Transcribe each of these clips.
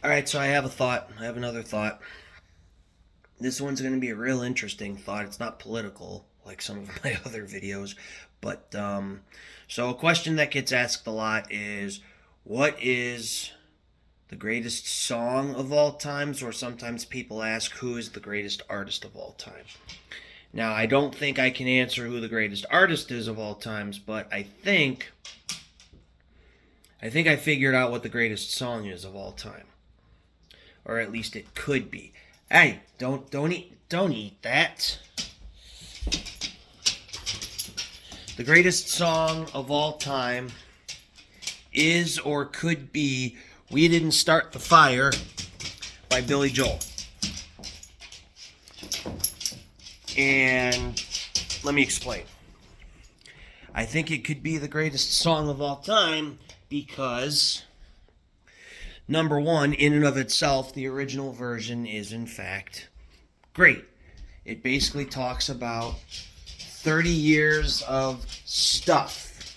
All right, so I have a thought. I have another thought. This one's going to be a real interesting thought. It's not political like some of my other videos, but so a question that gets asked a lot is, what is the greatest song of all times? Or sometimes people ask, who is the greatest artist of all time? Now, I don't think I can answer who the greatest artist is of all times, but I think I figured out what the greatest song is of all time, or at least it could be. Hey, don't eat that. The greatest song of all time is or could be "We Didn't Start the Fire" by Billy Joel. And let me explain. I think it could be the greatest song of all time because, number one, in and of itself, the original version is in fact great. It basically talks about 30 years of stuff.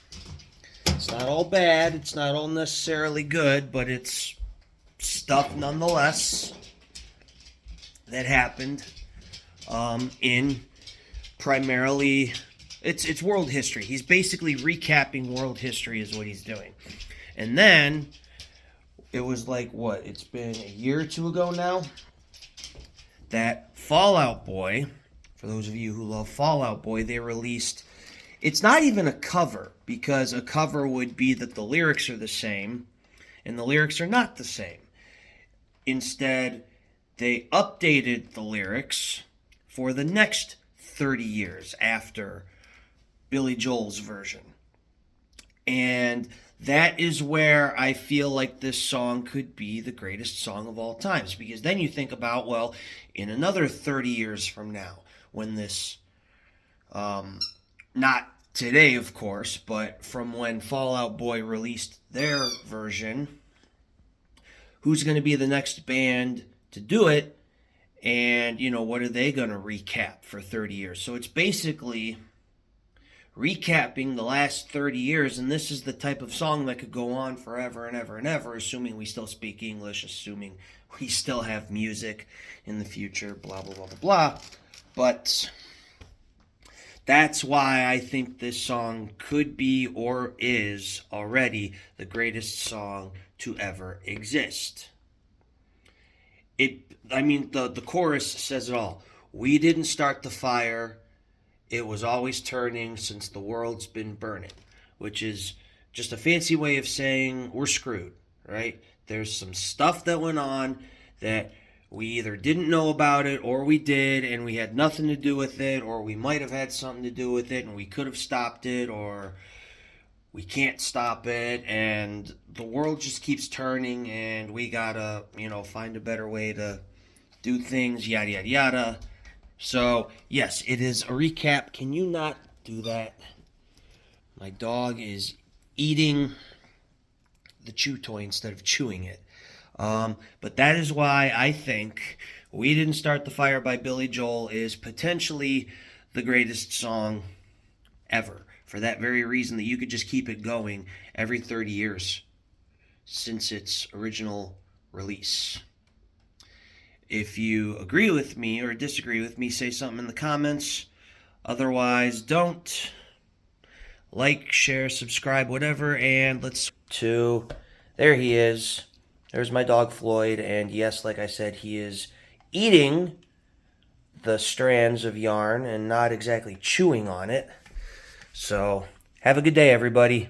It's not all bad, it's not all necessarily good, but it's stuff nonetheless that happened in primarily it's world history. He's basically recapping world history is what he's doing. And then it was like what? It's been a year or two ago now that Fall Out Boy, for those of you who love Fall Out Boy, they released, it's not even a cover, because a cover would be that the lyrics are the same, and the lyrics are not the same. Instead, they updated the lyrics for the next 30 years after Billy Joel's version. And that is where I feel like this song could be the greatest song of all times. Because then you think about, well, in another 30 years from now, when this, not today, of course, but from when Fall Out Boy released their version, who's going to be the next band to do it? And, what are they going to recap for 30 years? So it's basically recapping the last 30 years, and this is the type of song that could go on forever and ever and ever, assuming we still speak English, assuming we still have music in the future, blah, blah, blah, blah, blah. But that's why I think this song could be or is already the greatest song to ever exist. The chorus says it all. We didn't start the fire. It was always turning since the world's been burning, which is just a fancy way of saying we're screwed, right? There's some stuff that went on that we either didn't know about it or we did and we had nothing to do with it, or we might have had something to do with it and we could have stopped it, or we can't stop it, and the world just keeps turning and we gotta, find a better way to do things, yada, yada, yada. So, yes, it is a recap. Can you not do that? My dog is eating the chew toy instead of chewing it. But that is why I think "We Didn't Start the Fire" by Billy Joel is potentially the greatest song ever. For that very reason that you could just keep it going every 30 years since its original release. If you agree with me or disagree with me, say something in the comments. Otherwise, don't. Like, share, subscribe, whatever, and let's to there he is. There's my dog Floyd, and yes, like I said, he is eating the strands of yarn and not exactly chewing on it. So, have a good day, everybody.